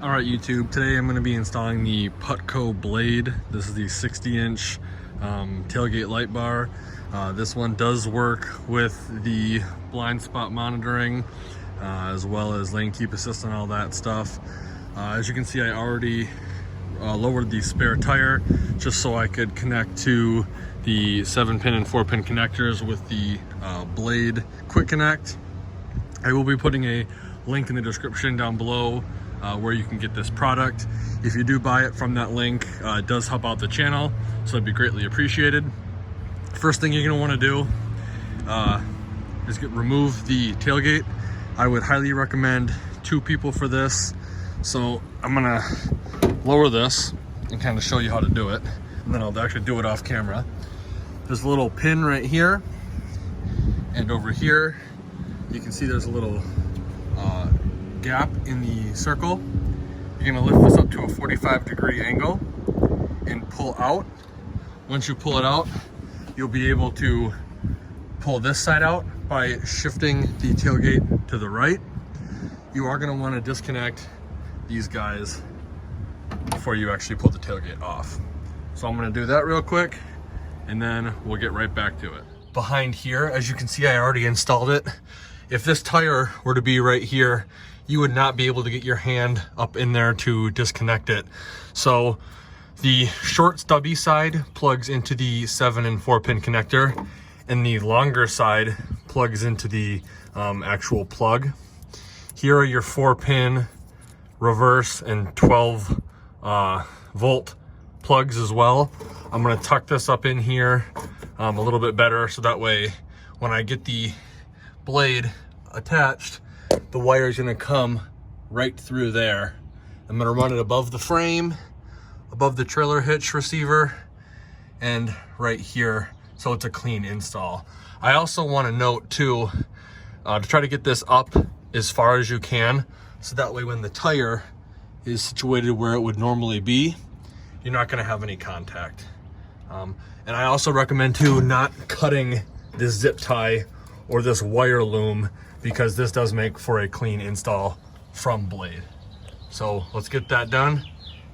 Alright YouTube, today I'm going to be installing the Putco blade. This is the 60-inch tailgate light bar. This one does work with the blind spot monitoring as well as lane keep assist and all that stuff. As you can see, I already lowered the spare tire just so I could connect to the 7-pin and 4-pin connectors with the blade quick connect. I will be putting a link in the description down below where you can get this product. If you do buy it from that link, it does help out the channel, so it'd be greatly appreciated. First thing you're gonna wanna do is remove the tailgate. I would highly recommend 2 people for this. So I'm gonna lower this and kind of show you how to do it. And then I'll actually do it off camera. There's a little pin right here. And over here, you can see there's a little gap in the circle. You're gonna lift this up to a 45-degree angle and pull out. Once you pull it out, you'll be able to pull this side out by shifting the tailgate to the right. You are gonna wanna disconnect these guys before you actually pull the tailgate off. So I'm gonna do that real quick and then we'll get right back to it. Behind here, as you can see, I already installed it. If this tire were to be right here, you would not be able to get your hand up in there to disconnect it. So the short stubby side plugs into the 7 and 4-pin connector, and the longer side plugs into the actual plug. Here are your 4-pin reverse and 12 volt plugs as well. I'm gonna tuck this up in here a little bit better, so that way when I get the blade attached, the wire is gonna come right through there. I'm gonna run it above the frame, above the trailer hitch receiver, and right here, so it's a clean install. I also wanna note too, to try to get this up as far as you can, so that way when the tire is situated where it would normally be, you're not gonna have any contact. And I also recommend too, not cutting this zip tie or this wire loom, because this does make for a clean install from blade. So let's get that done,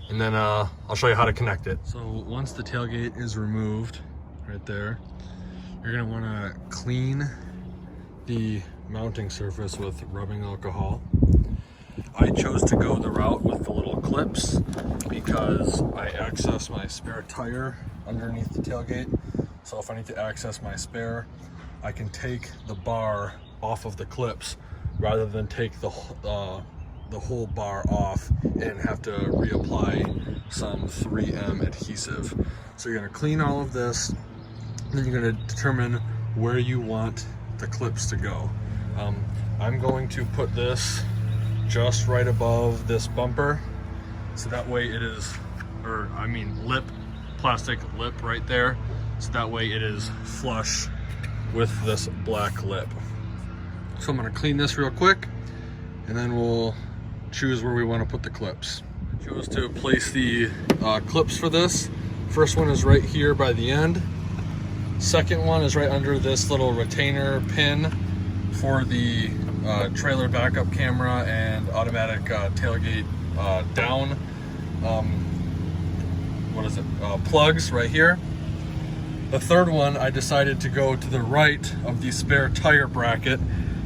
and then I'll show you how to connect it. So once the tailgate is removed right there, you're gonna wanna clean the mounting surface with rubbing alcohol. I chose to go the route with the little clips because I access my spare tire underneath the tailgate. So if I need to access my spare, I can take the bar off of the clips rather than take the whole bar off and have to reapply some 3M adhesive. So you're gonna clean all of this, then you're gonna determine where you want the clips to go. I'm going to put this just right above this bumper, so that way it is, plastic lip right there, so that way it is flush with this black lip. So I'm gonna clean this real quick, and then we'll choose where we wanna put the clips. Choose to place the clips for this. First one is right here by the end. Second one is right under this little retainer pin for the trailer backup camera and automatic tailgate down. Plugs right here. The third one, I decided to go to the right of the spare tire bracket,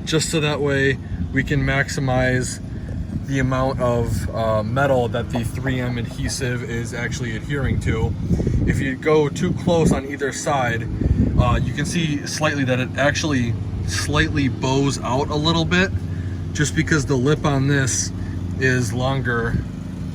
just so that way we can maximize the amount of metal that the 3M adhesive is actually adhering to. If you go too close on either side, you can see slightly that it actually slightly bows out a little bit, just because the lip on this is longer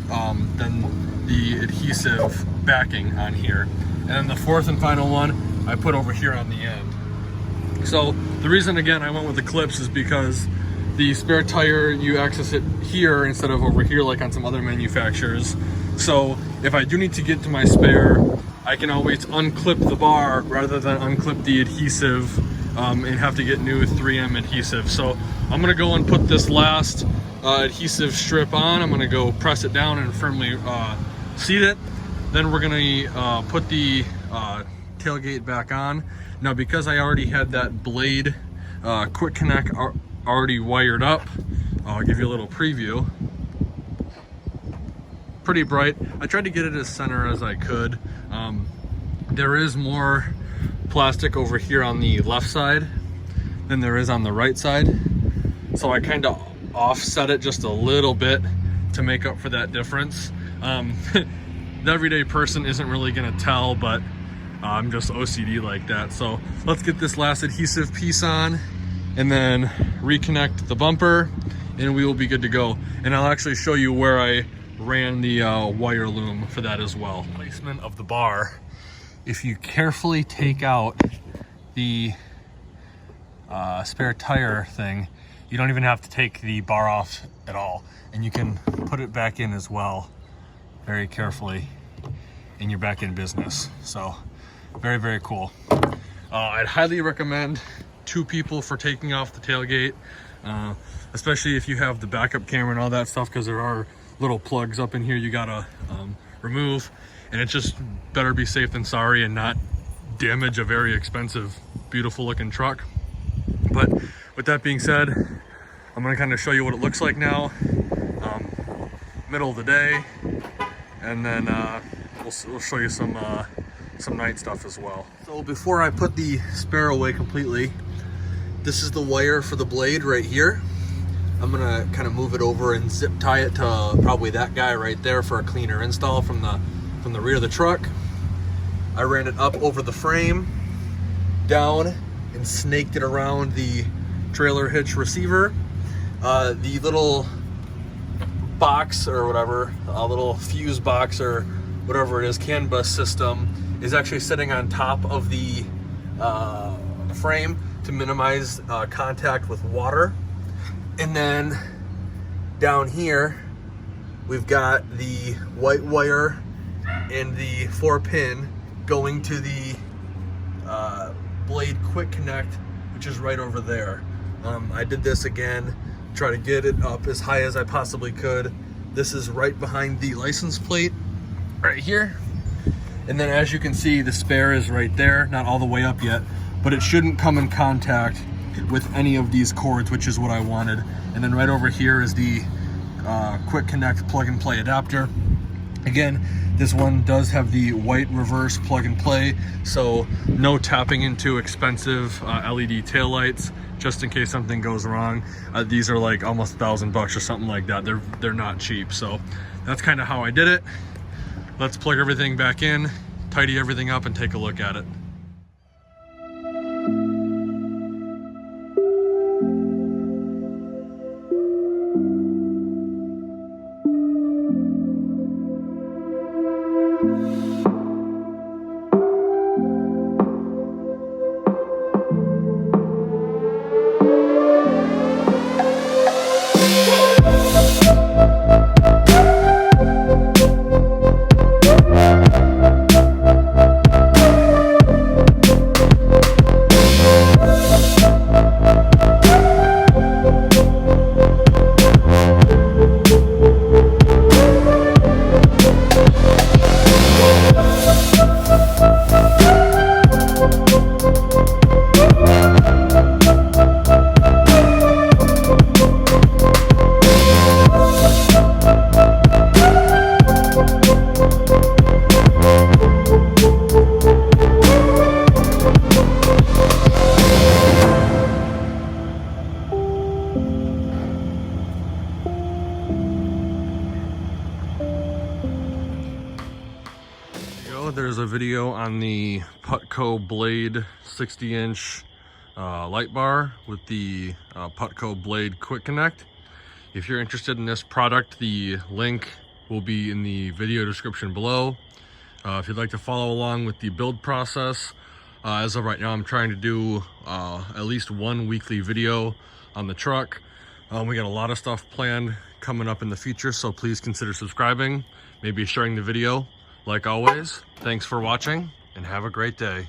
than the adhesive backing on here. And then the fourth and final one I put over here on the end. So the reason again I went with the clips is because the spare tire, you access it here instead of over here like on some other manufacturers. So if I do need to get to my spare, I can always unclip the bar rather than unclip the adhesive and have to get new 3M adhesive. So I'm gonna go and put this last adhesive strip on. I'm gonna go press it down and firmly seat it. Then we're gonna put the tailgate back on. Now, because I already had that blade quick connect already wired up, I'll give you a little preview. pretty bright. I tried to get it as center as I could. There is more plastic over here on the left side than there is on the right side. So I kind of offset it just a little bit to make up for that difference. The everyday person isn't really gonna tell, but I'm just OCD like that. So let's get this last adhesive piece on and then reconnect the bumper and we will be good to go. And I'll actually show you where I ran the wire loom for that as well. Placement of the bar. If you carefully take out the spare tire thing, you don't even have to take the bar off at all. And you can put it back in as well, very carefully, and you're back in business. So very, very cool. I'd highly recommend 2 people for taking off the tailgate, especially if you have the backup camera and all that stuff, because there are little plugs up in here you gotta remove, and it's just better be safe than sorry and not damage a very expensive, beautiful looking truck. But with that being said, I'm gonna kind of show you what it looks like now, middle of the day, and then we'll show you some night stuff as well. So before I put the spare away completely, this is the wire for the blade right here. I'm gonna kind of move it over and zip tie it to probably that guy right there for a cleaner install from the rear of the truck. I ran it up over the frame, down, and snaked it around the trailer hitch receiver. The little box or whatever, a little fuse box or whatever it is, CAN bus system, is actually sitting on top of the frame to minimize contact with water. And then down here, we've got the white wire and the 4-pin going to the blade quick connect, which is right over there. I did this again, try to get it up as high as I possibly could. This is right behind the license plate, right here. And then as you can see, the spare is right there, not all the way up yet, but it shouldn't come in contact with any of these cords, which is what I wanted. And then right over here is the quick connect plug and play adapter. Again, this one does have the white reverse plug and play, so no tapping into expensive LED taillights, just in case something goes wrong. These are like almost $1,000 or something like that. They're not cheap. So that's kind of how I did it. Let's plug everything back in, tidy everything up, and take a look at it. There's a video on the Putco Blade 60-inch light bar with the Putco Blade Quick Connect. If you're interested in this product, the link will be in the video description below. If you'd like to follow along with the build process, as of right now, I'm trying to do at least one weekly video on the truck. We got a lot of stuff planned coming up in the future, so please consider subscribing, maybe sharing the video. Like always, thanks for watching and have a great day.